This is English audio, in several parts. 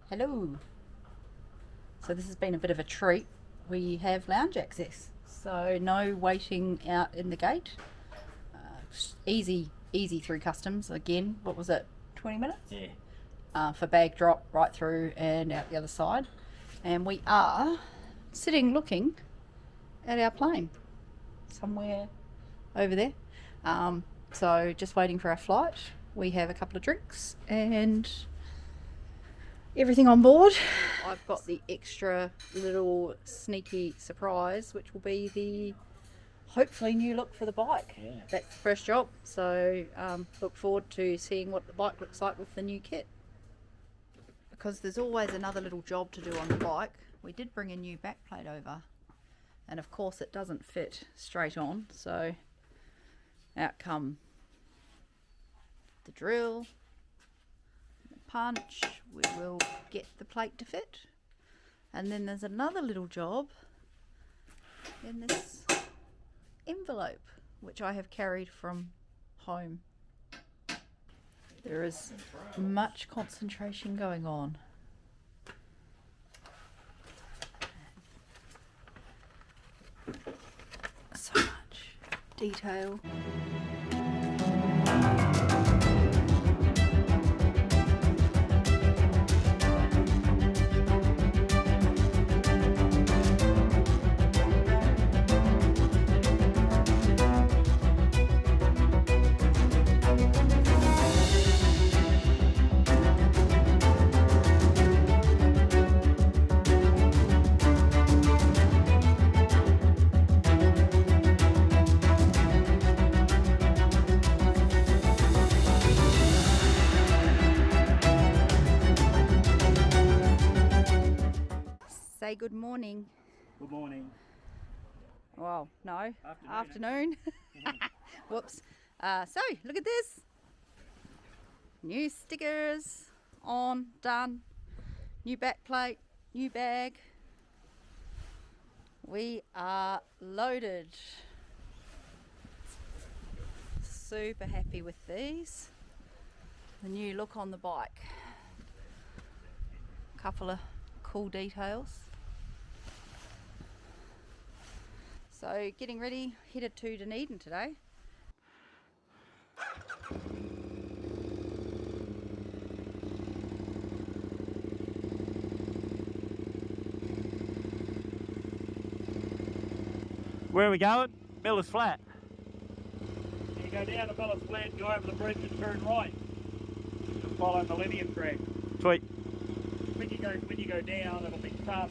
Hello. So this has been a bit of a treat. We have lounge access, so no waiting out in the gate. Easy through customs. Again, what was it, 20 minutes? Yeah. For bag drop right through and out the other side. And we are sitting looking at our plane somewhere over there. So just waiting for our flight. We have a couple of drinks and everything on board. I've got the extra little sneaky surprise, which will be the hopefully new look for the bike. Yeah. That's the first job, so look forward to seeing what the bike looks like with the new kit. Because there's always another little job to do on the bike. We did bring a new backplate over, and of course it doesn't fit straight on, so out come the drill, punch. We will get the plate to fit, and then there's another little job in this envelope which I have carried from home. There is much concentration going on. So much detail. Say good morning. Good morning. Well, no, Afternoon. Whoops. So, look at this. New stickers on, done. New backplate, new bag. We are loaded. Super happy with these. The new look on the bike. Couple of cool details. So getting ready, headed to Dunedin today. Where are we going? Miller's Flat. You go down to Miller's Flat, go over the bridge and turn right. And follow Millenium Track. Sweet. When you go down, it'll be tar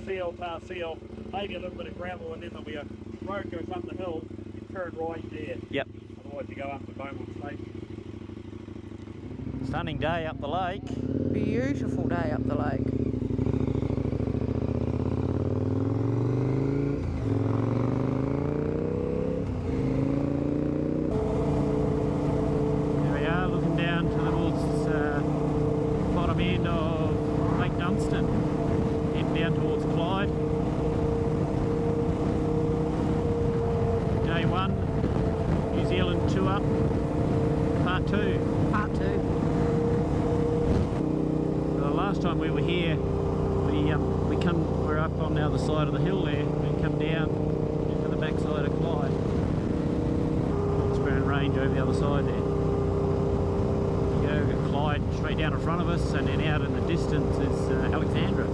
seal, maybe a little bit of gravel, and then there'll be a road goes up the hill. You turn right there. Yep. Otherwise you go up to Beaumont Station. Stunning day up the lake. Beautiful day up the lake. Here we are, looking down towards bottom end of Lake Dunstan, heading down towards Clyde. Day 1, New Zealand TwoUp, part 2. Part 2. The last time we were here, we're up on the other side of the hill there. We come down into the backside of Clyde. Hawkesbury Range over the other side there. You go Clyde straight down in front of us, and then out in the distance is Alexandra.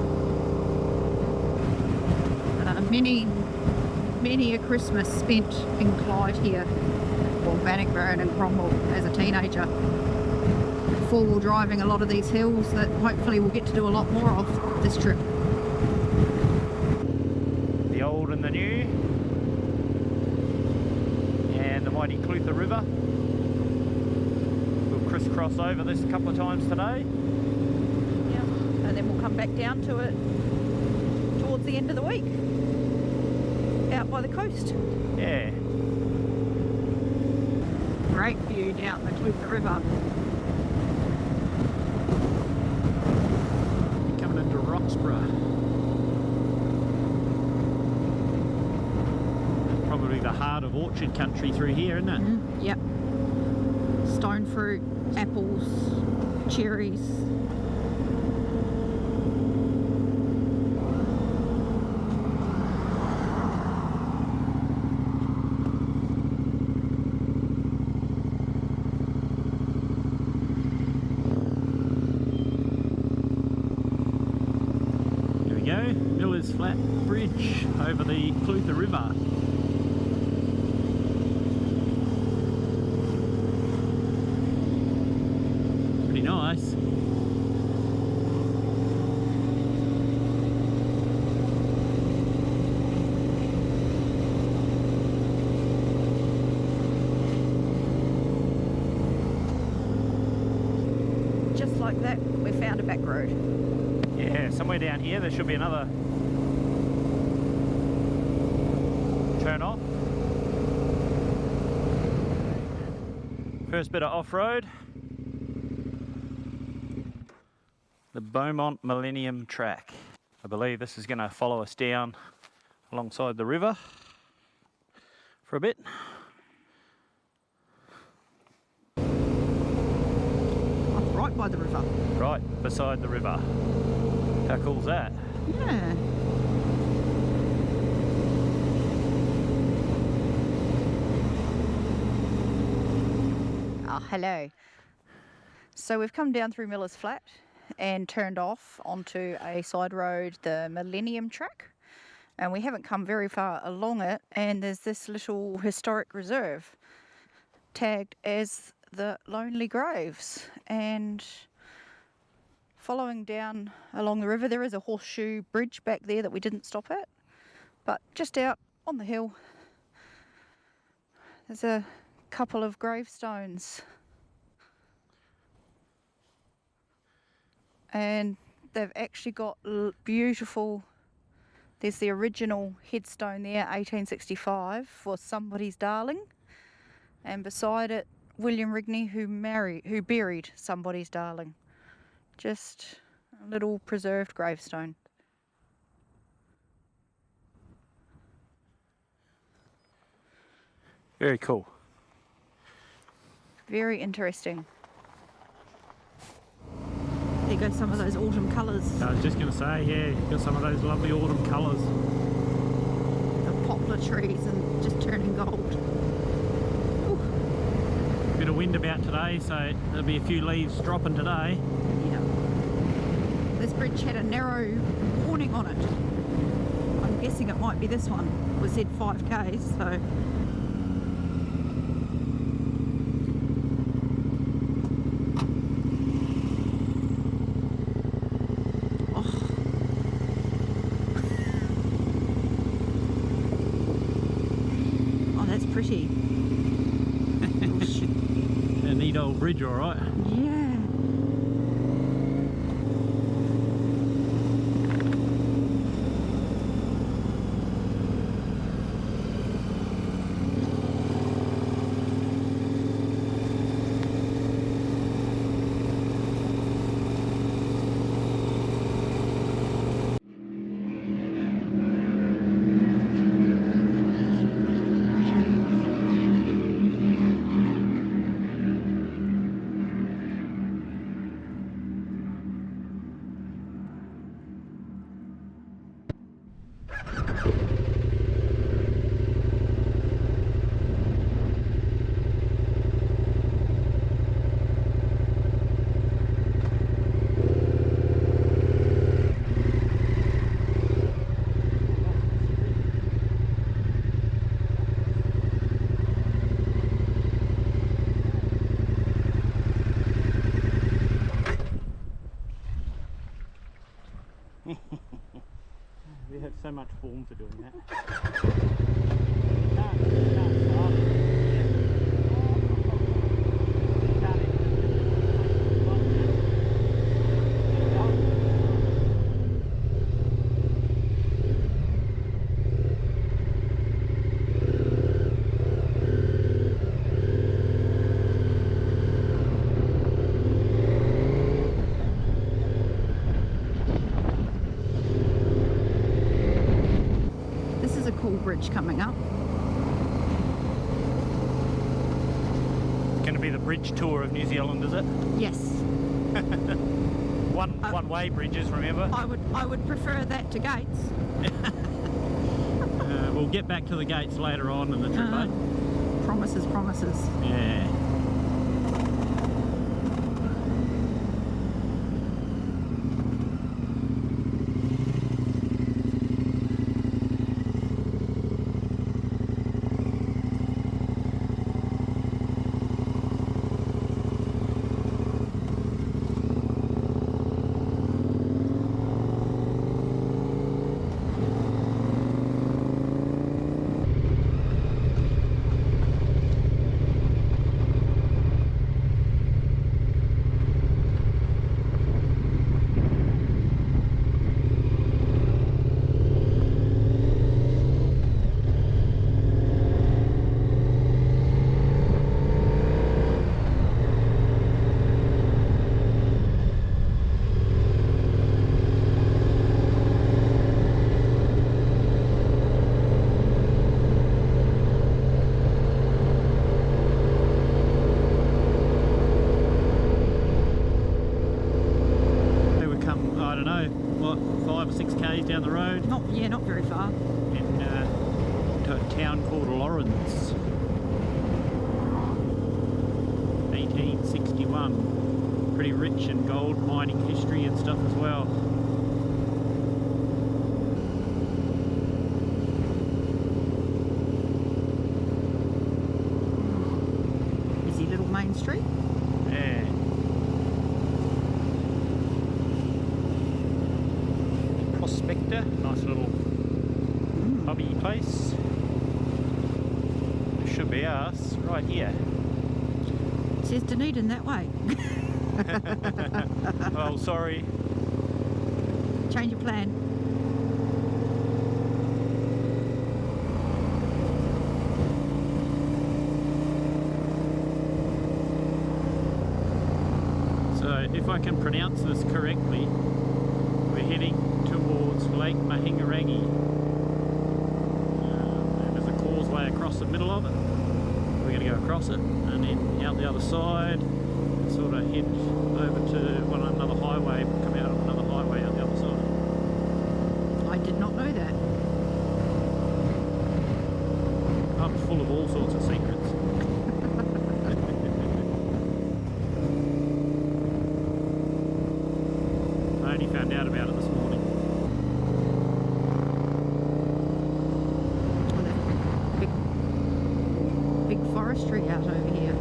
Many a Christmas spent in Clyde here, or Bannockburn and Cromwell as a teenager. Four-wheel driving a lot of these hills that hopefully we'll get to do a lot more of this trip. The old and the new, and the mighty Clutha River. We'll crisscross over this a couple of times today. Yeah, and then we'll come back down to it towards the end of the week, out by the coast. Yeah. Great view down the Clutha River. Coming into Roxburgh. Probably the heart of orchard country through here, isn't it? Yep. Stone fruit, apples, cherries. go, Miller's Flat Bridge over the Clutha River. Pretty nice. Just like that, we found a back road. Yeah, somewhere down here there should be another turn off. First bit of off-road. The Beaumont Millenium Track. I believe this is going to follow us down alongside the river for a bit. Right by the river. Right beside the river. How cool's that? Yeah. Oh, hello. So we've come down through Miller's Flat and turned off onto a side road, the Millenium Track. And we haven't come very far along it, and there's this little historic reserve tagged as the Lonely Graves. And following down along the river, there is a horseshoe bridge back there that we didn't stop at. But just out on the hill, there's a couple of gravestones. And they've actually got beautiful, there's the original headstone there, 1865, for somebody's darling. And beside it, William Rigney, who buried somebody's darling. Just a little preserved gravestone. Very cool. Very interesting. There go some of those autumn colours. I was just going to say, yeah, you've got some of those lovely autumn colours. The poplar trees and just turning gold. Ooh. Bit of wind about today, so there'll be a few leaves dropping today. Yeah. This bridge had a narrow warning on it. I'm guessing it might be this one. It was said 5K, so. Pretty. A neat old bridge, all right. Yeah. We have so much form for doing that. Bridge coming up. It's going to be the bridge tour of New Zealand, is it? Yes. One-way bridges, remember? I would prefer that to gates. We'll get back to the gates later on in the trip, eh? Promises. Yeah. don't know, what, 5 or 6 k's down the road. Not very far. And to a town called Lawrence. 1861. Pretty rich in gold mining history and stuff as well. Busy little main street. Yeah. Prospector, nice little hobby place. It should be us right here. It says Dunedin that way. Oh, sorry. Change your plan. So, if I can pronounce this correctly, we're heading towards Lake Mahinerangi. And there's a causeway across the middle of it. We're going to go across it and then out the other side and sort of head over to another highway, come out of another highway out the other side. I did not know that. I'm full of all sorts of secrets. I only found out about it this morning. Oh, that big forestry out over here.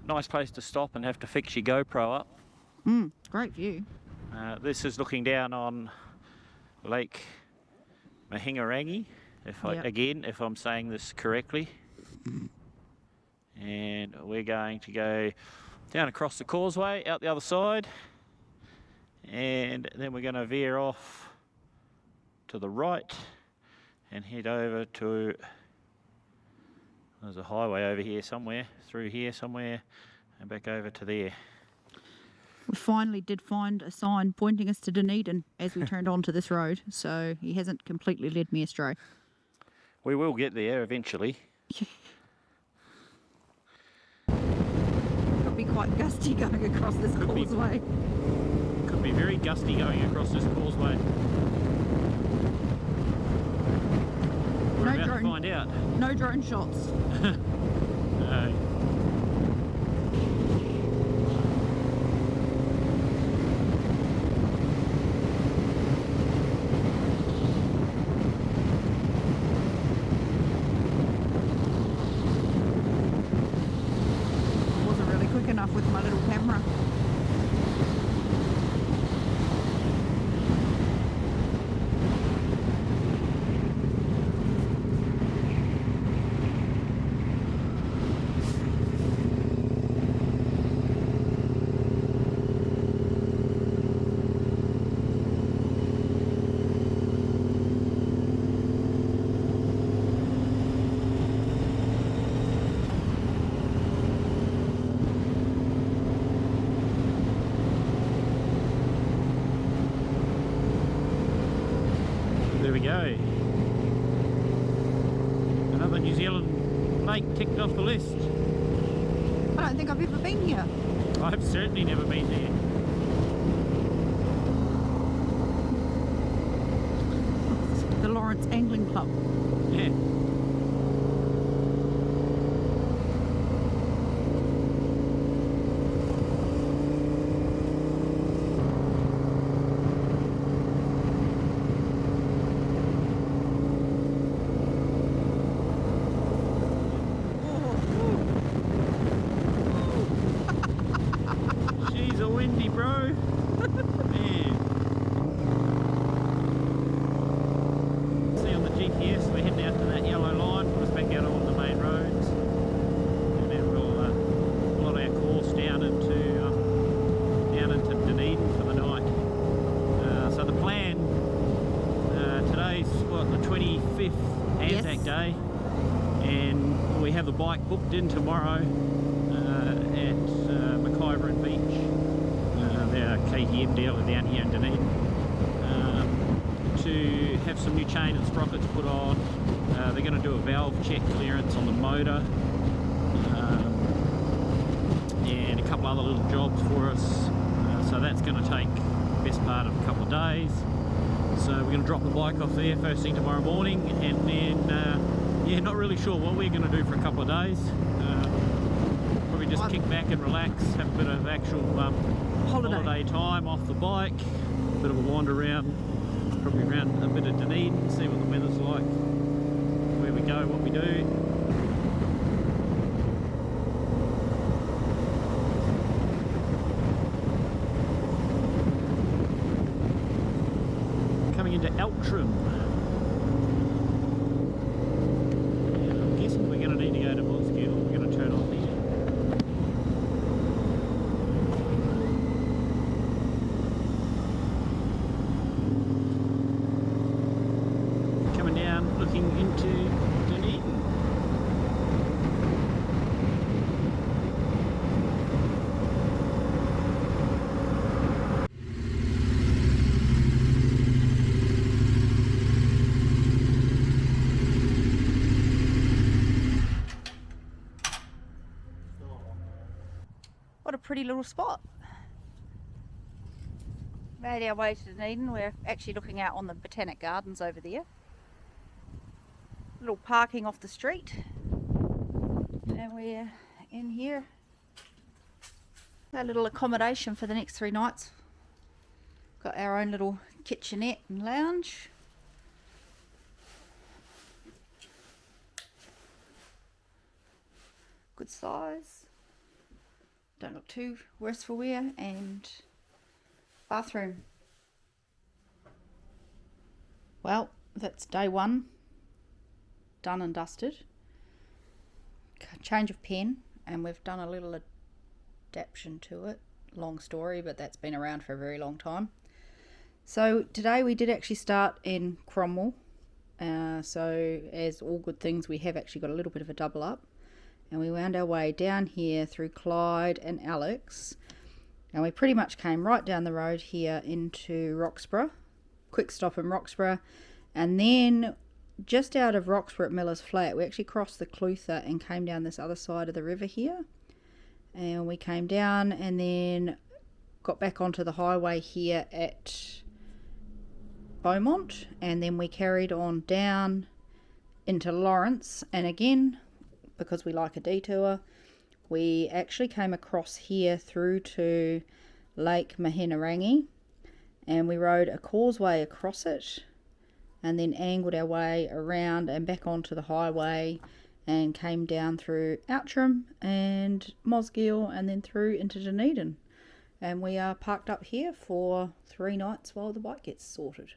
Nice place to stop and have to fix your GoPro up. Great view. This is looking down on Lake Mahinerangi, if I'm saying this correctly. And we're going to go down across the causeway, out the other side, and then we're going to veer off to the right and head over to, there's a highway over here somewhere, through here somewhere, and back over to there. We finally did find a sign pointing us to Dunedin as we turned onto this road, so he hasn't completely led me astray. We will get there eventually. It'll be quite gusty going across this causeway. Could be very gusty going across this causeway. We're about to find out. No drone shots. No. Wasn't really quick enough with my little camera. There we go. Another New Zealand lake ticked off the list. I don't think I've ever been here. I've certainly never been there. The Lawrence Angling Club. Yeah. She's a windy, bro. Man. 25th Anzac Day, and we have the bike booked in tomorrow at Mahinerangi Beach, their KTM dealer down here in Dunedin, to have some new chain and sprockets put on. They're going to do a valve check clearance on the motor, and a couple other little jobs for us. So that's going to take the best part of a couple of days. So we're going to drop the bike off there first thing tomorrow morning, and then yeah, not really sure what we're going to do for a couple of days. Probably just kick back and relax, have a bit of actual holiday time off the bike, a bit of a wander around, probably around a bit of Dunedin, see what the weather's like, where we go, what we do. Coming into Outram. And I'm guessing we're going to need to go to Mosgiel. We're going to turn on here. Coming down, looking into Dunedin. What a pretty little spot. Made our way to Dunedin. We're actually looking out on the Botanic Gardens over there. Little parking off the street. And we're in here. Our little accommodation for the next 3 nights. Got our own little kitchenette and lounge. Good size. Don't look too worse for wear, and bathroom. Well, that's day 1 done and dusted. Change of pen, and we've done a little adaptation to it. Long story, but that's been around for a very long time. So today we did actually start in Cromwell. So as all good things, we have actually got a little bit of a double up. And we wound our way down here through Clyde and Alex, and we pretty much came right down the road here into Roxburgh, quick stop in Roxburgh, and then just out of Roxburgh at Miller's Flat we actually crossed the Clutha and came down this other side of the river here, and we came down and then got back onto the highway here at Beaumont, and then we carried on down into Lawrence, and again, because we like a detour, we actually came across here through to Lake Mahinerangi, and we rode a causeway across it and then angled our way around and back onto the highway and came down through Outram and Mosgiel and then through into Dunedin. And we are parked up here for 3 nights while the bike gets sorted.